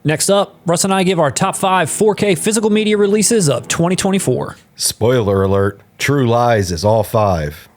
Next up, Russ and I give our top 5 4K physical media releases of 2024. Spoiler alert, True Lies is all 5.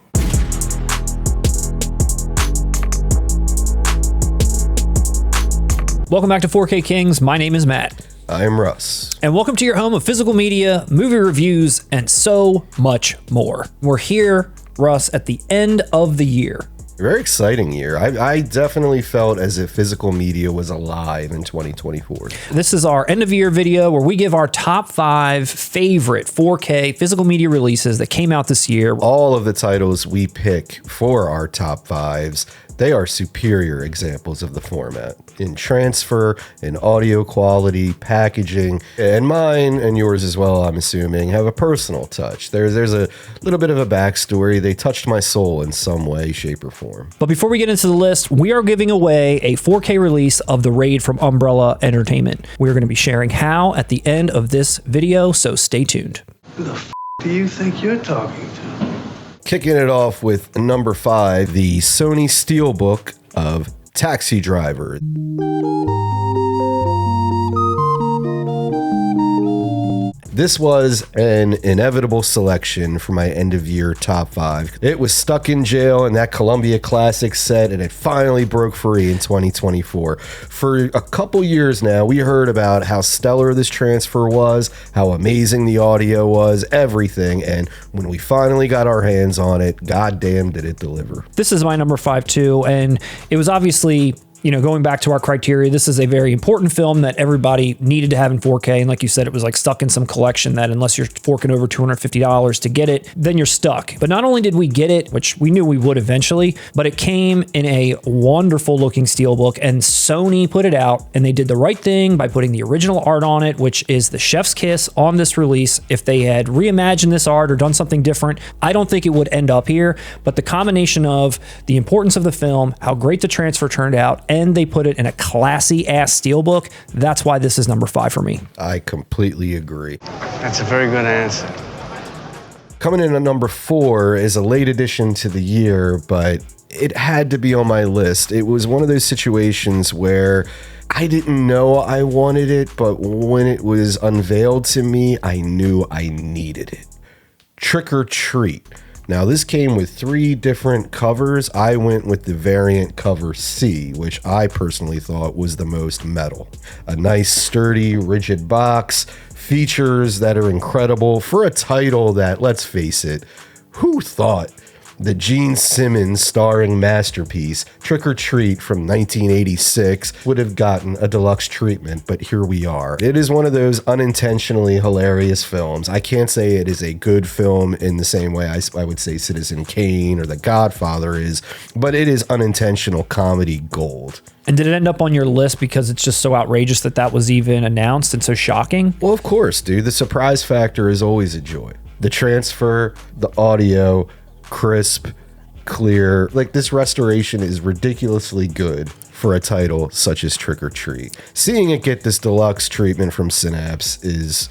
Welcome back to 4K Kings. My name is Matt. I am Russ. And welcome to your home of physical media, movie reviews, and so much more. We're here, Russ, at the end of the year. Very exciting year. I definitely felt as if physical media was alive in 2024. This is our end of year video where we give our top 5 favorite 4K physical media releases that came out this year. All of the titles we pick for our top 5s, they are superior examples of the format in transfer, in audio quality, packaging, and mine and yours as well, I'm assuming, have a personal touch. There's a little bit of a backstory. They touched my soul in some way, shape, or form. But before we get into the list, we are giving away a 4K release of The Raid from Umbrella Entertainment. We're going to be sharing how at the end of this video, so stay tuned. Who the f*** do you think you're talking to? Kicking it off with number 5, the Sony Steelbook of Taxi Driver. This was an inevitable selection for my end of year top 5. It was stuck in jail in that Columbia Classic set, and it finally broke free in 2024. For a couple years now, we heard about how stellar this transfer was, how amazing the audio was, everything. And when we finally got our hands on it, goddamn did it deliver. This is my number 5 too, and it was obviously, going back to our criteria, this is a very important film that everybody needed to have in 4K. And like you said, it was like stuck in some collection that unless you're forking over $250 to get it, then you're stuck. But not only did we get it, which we knew we would eventually, but it came in a wonderful looking steelbook, and Sony put it out, and they did the right thing by putting the original art on it, which is the chef's kiss on this release. If they had reimagined this art or done something different, I don't think it would end up here. But the combination of the importance of the film, how great the transfer turned out, and they put it in a classy ass steelbook, that's why this is number 5 for me. I completely agree. That's a very good answer. Coming in at number 4 is a late addition to the year, but it had to be on my list. It was one of those situations where I didn't know I wanted it, but when it was unveiled to me, I knew I needed it. Trick or Treat. Now, this came with 3 different covers. I went with the variant cover C, which I personally thought was the most metal. A nice, sturdy, rigid box, features that are incredible for a title that, let's face it, who thought the Gene Simmons starring masterpiece, Trick or Treat from 1986, would have gotten a deluxe treatment, but here we are. It is one of those unintentionally hilarious films. I can't say it is a good film in the same way I would say Citizen Kane or The Godfather is, but it is unintentional comedy gold. And did it end up on your list because it's just so outrageous that was even announced and so shocking? Well, of course, dude. The surprise factor is always a joy. The transfer, the audio, crisp, clear. Like, this restoration is ridiculously good for a title such as Trick or Treat. Seeing it get this deluxe treatment from Synapse is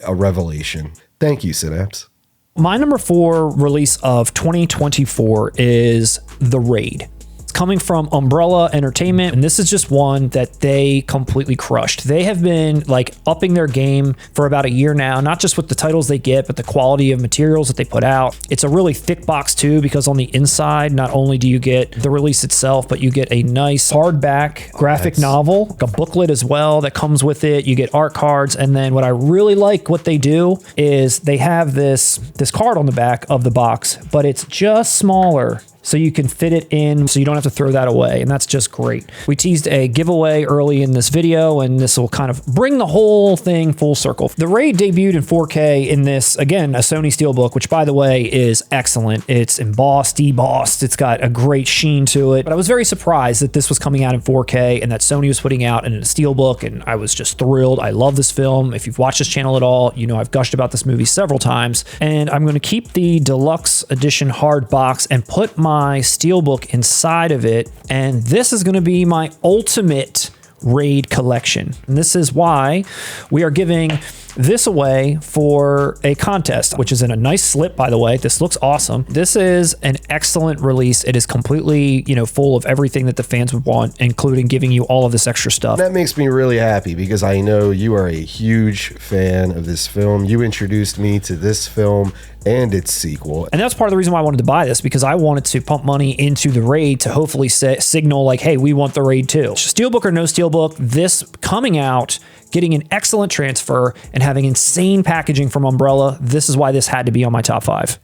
a revelation. Thank you, Synapse. My number 4 release of 2024 is The Raid. It's coming from Umbrella Entertainment, and this is just one that they completely crushed. They have been like upping their game for about a year now, not just with the titles they get, but the quality of materials that they put out. It's a really thick box too, because on the inside, not only do you get the release itself, but you get a nice hardback graphic novel, a booklet as well that comes with it. You get art cards, and then what I really like what they do is they have this card on the back of the box, but it's just smaller, so you can fit it in so you don't have to throw that away, and that's just great. We teased a giveaway early in this video, and this will kind of bring the whole thing full circle. The Raid debuted in 4K in this, again, a Sony Steelbook, which by the way is excellent. It's embossed, debossed, it's got a great sheen to it, but I was very surprised that this was coming out in 4K and that Sony was putting out in a Steelbook, and I was just thrilled. I love this film. If you've watched this channel at all, you know I've gushed about this movie several times, and I'm going to keep the deluxe edition hard box and put my Steelbook inside of it, and this is going to be my ultimate Raid Collection. And this is why we are giving this away for a contest, which is in a nice slip, by the way. This looks awesome. This is an excellent release. It is completely, full of everything that the fans would want, including giving you all of this extra stuff. That makes me really happy because I know you are a huge fan of this film. You introduced me to this film and its sequel. And that's part of the reason why I wanted to buy this, because I wanted to pump money into the Raid to hopefully signal like, hey, we want the Raid too. Steelbook or no Steelbook, this coming out, getting an excellent transfer, and having insane packaging from Umbrella, this is why this had to be on my top 5.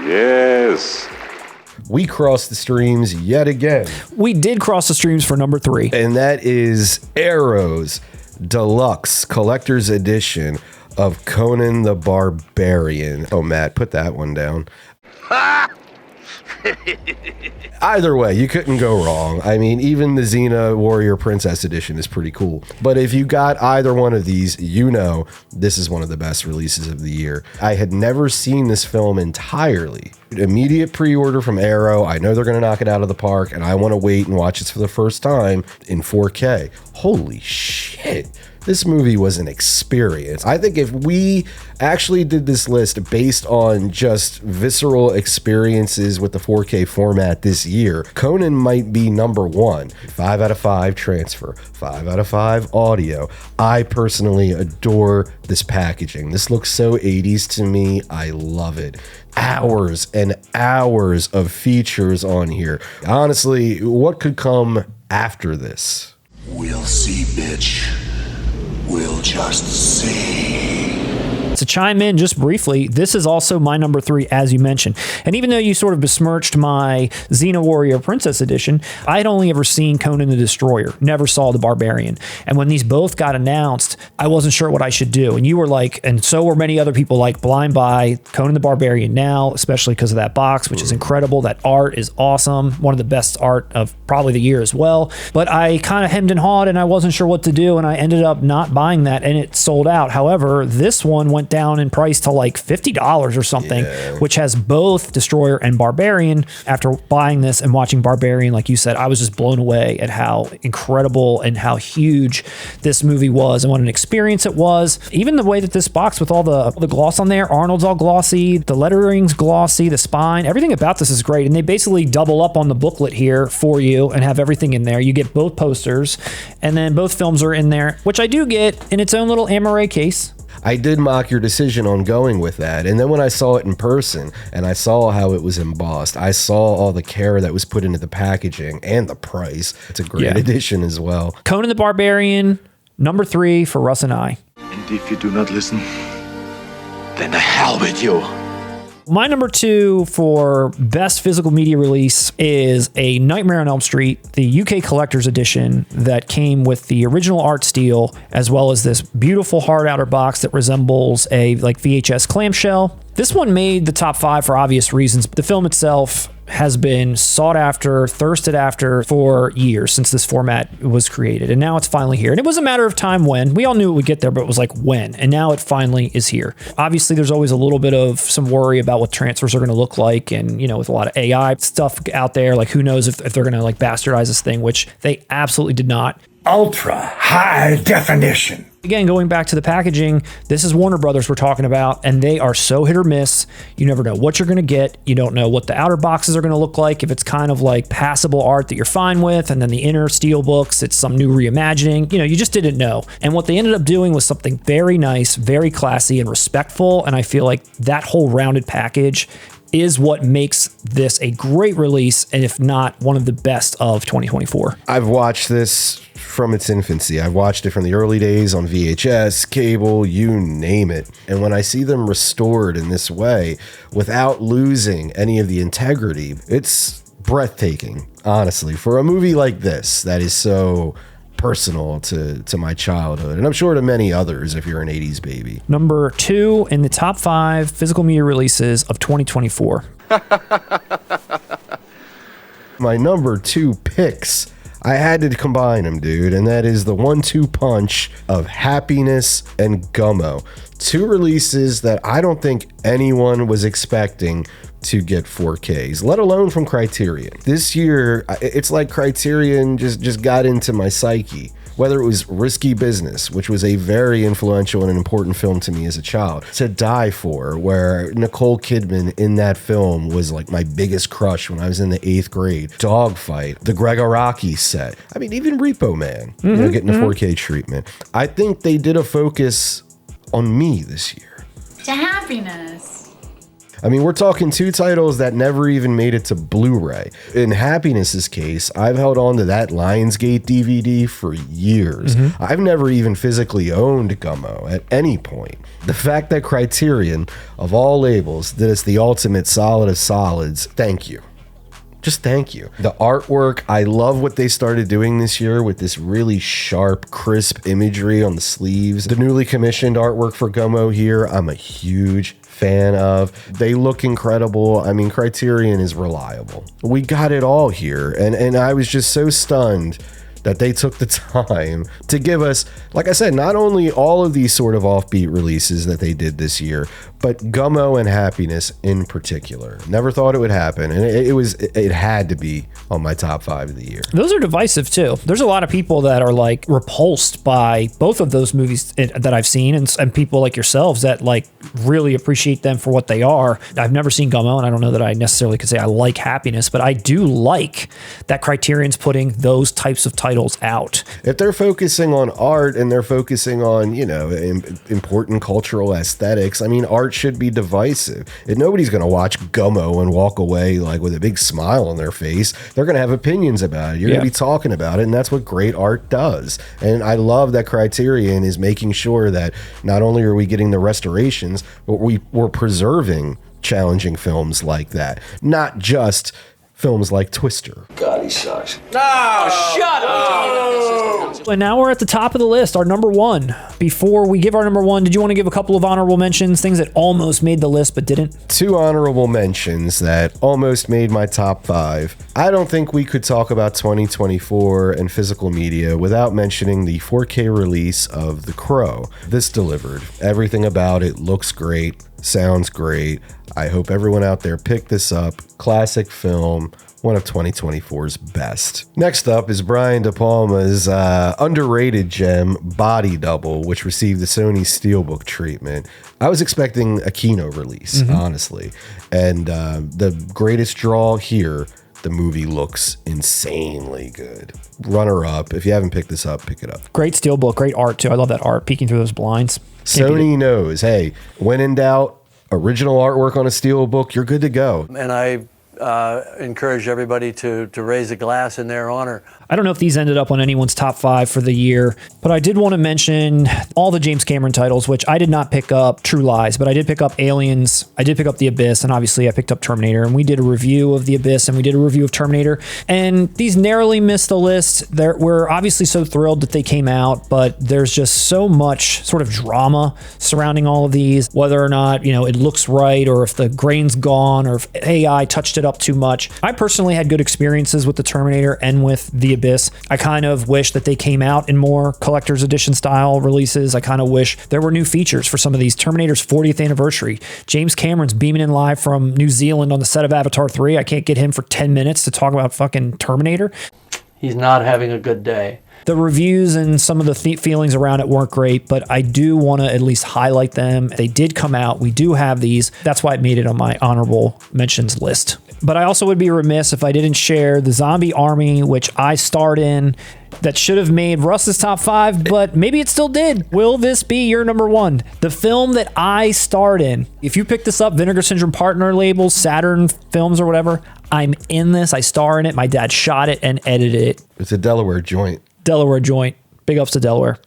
Yes. We crossed the streams yet again. We did cross the streams for number 3. And that is Arrow's Deluxe Collector's Edition of Conan the Barbarian. Oh, Matt, put that one down. Either way, you couldn't go wrong. I mean, even the Xena Warrior Princess Edition is pretty cool. But if you got either one of these, this is one of the best releases of the year. I had never seen this film entirely. Immediate pre-order from Arrow. I know they're going to knock it out of the park, and I want to wait and watch this for the first time in 4K. Holy shit. This movie was an experience. I think if we actually did this list based on just visceral experiences with the 4K format this year, Conan might be number 1. 5 out of 5 transfer, 5 out of 5 audio. I personally adore this packaging. This looks so 80s to me. I love it. Hours and hours of features on here. Honestly, what could come after this? We'll see, bitch. We'll just see. To chime in just briefly, this is also my number 3, as you mentioned. And even though you sort of besmirched my Xena Warrior Princess Edition, I had only ever seen Conan the Destroyer, never saw the Barbarian. And when these both got announced, I wasn't sure what I should do. And you were like, and so were many other people, like blind buy Conan the Barbarian now, especially because of that box, which is incredible. That art is awesome. One of the best art of probably the year as well. But I kind of hemmed and hawed and I wasn't sure what to do. And I ended up not buying that and it sold out. However, this one went down in price to like $50 or something, which has both Destroyer and Barbarian. After buying this and watching Barbarian, like you said, I was just blown away at how incredible and how huge this movie was and what an experience it was. Even the way that this box with all the gloss on there, Arnold's all glossy, the lettering's glossy, the spine, everything about this is great. And they basically double up on the booklet here for you and have everything in there. You get both posters and then both films are in there, which I do get in its own little Amaray case. I did mock your decision on going with that. And then when I saw it in person and I saw how it was embossed, I saw all the care that was put into the packaging and the price. It's a great edition as well. Conan the Barbarian, number 3 for Russ and I. And if you do not listen, then the hell with you. My number 2 for best physical media release is a Nightmare on Elm Street, the UK Collector's Edition that came with the original art steel, as well as this beautiful hard outer box that resembles a like VHS clamshell. This one made the top 5 for obvious reasons. The film itself has been sought after, thirsted after for years since this format was created. And now it's finally here. And it was a matter of time when. We all knew it would get there, but it was like when. And now it finally is here. Obviously, there's always a little bit of some worry about what transfers are going to look like. And, with a lot of AI stuff out there, like who knows if they're going to like bastardize this thing, which they absolutely did not. Ultra high definition. Again, going back to the packaging, this is Warner Brothers we're talking about, and they are so hit or miss. You never know what you're going to get. You don't know what the outer boxes are going to look like. If it's kind of like passable art that you're fine with, and then the inner steel books, it's some new reimagining. You just didn't know. And what they ended up doing was something very nice, very classy and respectful. And I feel like that whole rounded package is what makes this a great release, and if not, one of the best of 2024. I've watched this from its infancy. I've watched it from the early days on VHS, cable, you name it. And when I see them restored in this way, without losing any of the integrity, it's breathtaking, honestly. For a movie like this, that is so personal to my childhood, and I'm sure to many others if you're an 80s baby. Number 2 in the top 5 physical media releases of 2024. My number 2 picks, I had to combine them, dude, and that is the 1-2 punch of Happiness and Gummo. 2 releases that I don't think anyone was expecting to get 4Ks, let alone from Criterion. This year, it's like Criterion just got into my psyche. Whether it was Risky Business, which was a very influential and an important film to me as a child, To Die For, where Nicole Kidman in that film was like my biggest crush when I was in the 8th grade. Dogfight, the Greg Araki set. I mean, even Repo Man, getting a 4K treatment. I think they did a focus on me this year. To happiness. I mean, we're talking 2 titles that never even made it to Blu-ray. In Happiness's case, I've held on to that Lionsgate DVD for years. I've never even physically owned Gummo at any point. The fact that Criterion, of all labels, did us the ultimate solid of solids, thank you. Just thank you. The artwork, I love what they started doing this year with this really sharp, crisp imagery on the sleeves. The newly commissioned artwork for Gummo here, I'm a huge fan of. They look incredible. I mean, Criterion is reliable. We got it all here. And I was just so stunned that they took the time to give us, like I said, not only all of these sort of offbeat releases that they did this year, but Gummo and Happiness in particular. Never thought it would happen, and it had to be on my top 5 of the year. Those are divisive too. There's a lot of people that are like repulsed by both of those movies that I've seen, and people like yourselves that like really appreciate them for what they are. I've never seen Gummo, and I don't know that I necessarily could say I like Happiness, but I do like that Criterion's putting those types of titles out. If they're focusing on art and they're focusing on, important cultural aesthetics, I mean, art should be divisive. And nobody's going to watch Gummo and walk away like with a big smile on their face. They're going to have opinions about it. You're going to be talking about it, and that's what great art does. And I love that Criterion is making sure that not only are we getting the restorations, but we're preserving challenging films like that. Not just films like Twister. God, he sucks. And now we're at the top of the list, our number 1. Before we give our number 1, did you want to give a couple of honorable mentions, things that almost made the list but didn't? 2 honorable mentions that almost made my top 5. I don't think we could talk about 2024 and physical media without mentioning the 4K release of The Crow. This delivered. Everything about it looks great, sounds great. I hope everyone out there picked this up. Classic film, one of 2024's best. Next up is Brian De Palma's underrated gem, Body Double, which received the Sony Steelbook treatment. I was expecting a Kino release, honestly. And the greatest draw here, the movie looks insanely good. Runner up. If you haven't picked this up, pick it up. Great steelbook, great art too. I love that art, peeking through those blinds. Sony knows, hey, when in doubt, original artwork on a steelbook, you're good to go. And I encourage everybody to raise a glass in their honor. I don't know if these ended up on anyone's top 5 for the year, but I did want to mention all the James Cameron titles, which I did not pick up True Lies, but I did pick up Aliens, I did pick up The Abyss, and obviously I picked up Terminator, and we did a review of The Abyss, and we did a review of Terminator, and these narrowly missed the list. We're obviously so thrilled that they came out, but there's just so much sort of drama surrounding all of these, whether or not, it looks right, or if the grain's gone, or if AI touched it up too much. I personally had good experiences with the Terminator and with The Abyss. I kind of wish that they came out in more collector's edition style releases. I kind of wish there were new features for some of these. Terminator's 40th anniversary. James Cameron's beaming in live from New Zealand on the set of Avatar 3. I can't get him for 10 minutes to talk about fucking Terminator. He's not having a good day. The reviews and some of the feelings around it weren't great, but I do want to at least highlight them. They did come out. We do have these. That's why it made it on my honorable mentions list. But I also would be remiss if I didn't share The Zombie Army, which I starred in, that should have made Russ's top 5, but maybe it still did. Will this be your number 1? The film that I starred in. If you pick this up, Vinegar Syndrome partner labels, Saturn Films or whatever, I'm in this. I star in it. My dad shot it and edited it. It's a Delaware joint. Delaware joint. Big ups to Delaware.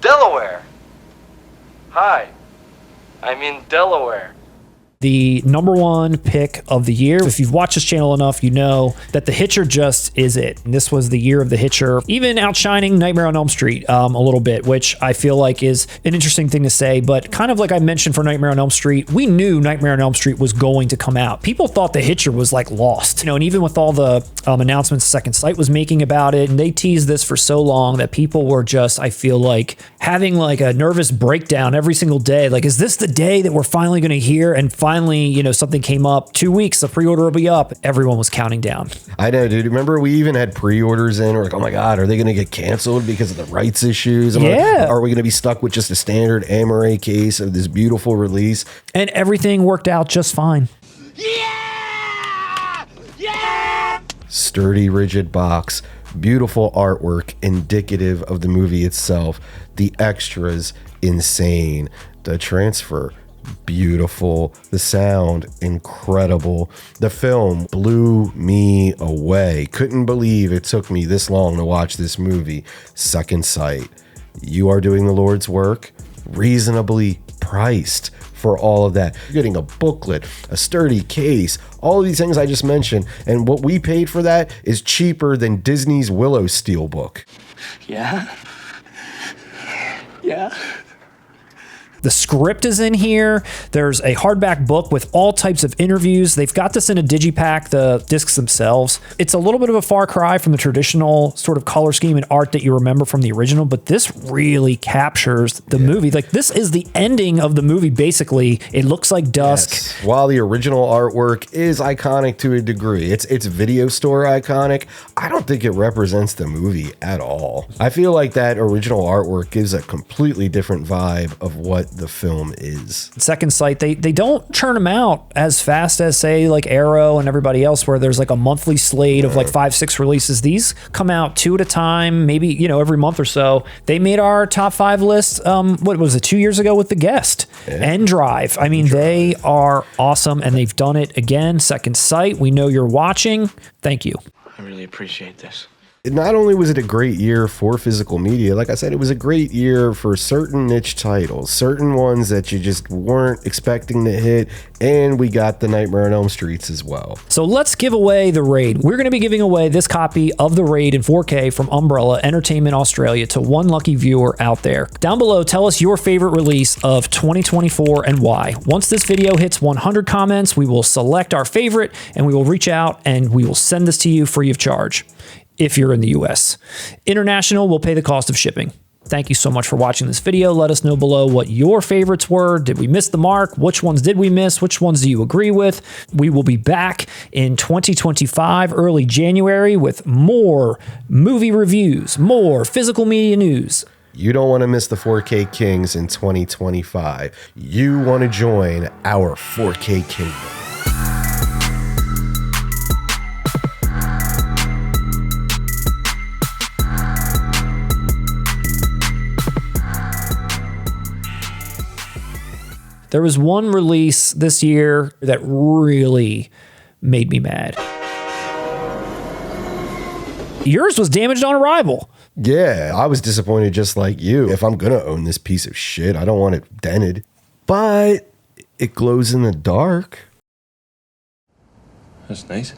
Delaware. Hi. I'm in Delaware. The number 1 pick of the year. If you've watched this channel enough, you know that The Hitcher just is it. And this was the year of The Hitcher, even outshining Nightmare on Elm Street a little bit, which I feel like is an interesting thing to say. But kind of like I mentioned for Nightmare on Elm Street, we knew Nightmare on Elm Street was going to come out. People thought The Hitcher was like lost, and even with all the announcements Second Sight was making about it, and they teased this for so long that people were just, I feel like, having like a nervous breakdown every single day. Like, is this the day that we're finally going to hear? And finally, you know, something came up. 2 weeks, the pre-order will be up. Everyone was counting down. I know, dude. Remember, we even had pre-orders in. We're like, oh my God, are they going to get canceled because of the rights issues? Yeah. Are we going to be stuck with just a standard Amaray case of this beautiful release? And everything worked out just fine. Sturdy, rigid box, beautiful artwork indicative of the movie itself. The extras, insane. The transfer, beautiful. The sound, incredible. The film blew me away. Couldn't believe it took me this long to watch this movie. Second Sight. You are doing the Lord's work, reasonably priced for all of that. You're getting a booklet, a sturdy case, all of these things I just mentioned, and what we paid for that is cheaper than Disney's Willow Steelbook. Yeah? Yeah? The script is in here. There's a hardback book with all types of interviews. They've got this in a digipack, the discs themselves. It's a little bit of a far cry from the traditional sort of color scheme and art that you remember from the original, but this really captures the movie. Like, this is the ending of the movie, basically. It looks like dusk. Yes. While the original artwork is iconic to a degree, it's video store iconic, I don't think it represents the movie at all. I feel like that original artwork gives a completely different vibe of what the film is. Second Sight, they don't churn them out as fast as, say, like Arrow and everybody else, where there's like a monthly slate of like 5-6 releases. These come out 2 at a time, maybe, you know, every month or so. They made our top 5 list, what was it, 2 years ago with The Guest and Drive. I mean, they are awesome, and they've done it again. Second Sight, we know you're watching. Thank you. I really appreciate this. Not only was it a great year for physical media, like I said, it was a great year for certain niche titles, certain ones that you just weren't expecting to hit, and we got the Nightmare on Elm Streets as well. So let's give away The Raid. We're going to be giving away this copy of The Raid in 4K from Umbrella Entertainment Australia to one lucky viewer out there. Down below, tell us your favorite release of 2024 and why. Once this video hits 100 comments, we will select our favorite, and we will reach out and we will send this to you free of charge. If you're in the US. International will pay the cost of shipping. Thank you so much for watching this video. Let us know below what your favorites were. Did we miss the mark? Which ones did we miss? Which ones do you agree with? We will be back in 2025, early January, with more movie reviews, more physical media news. You don't want to miss the 4K Kings in 2025. You want to join our 4K Kingdom. There was one release this year that really made me mad. Yours was Damaged on Arrival. Yeah, I was disappointed just like you. If I'm going to own this piece of shit, I don't want it dented. But it glows in the dark. That's nice.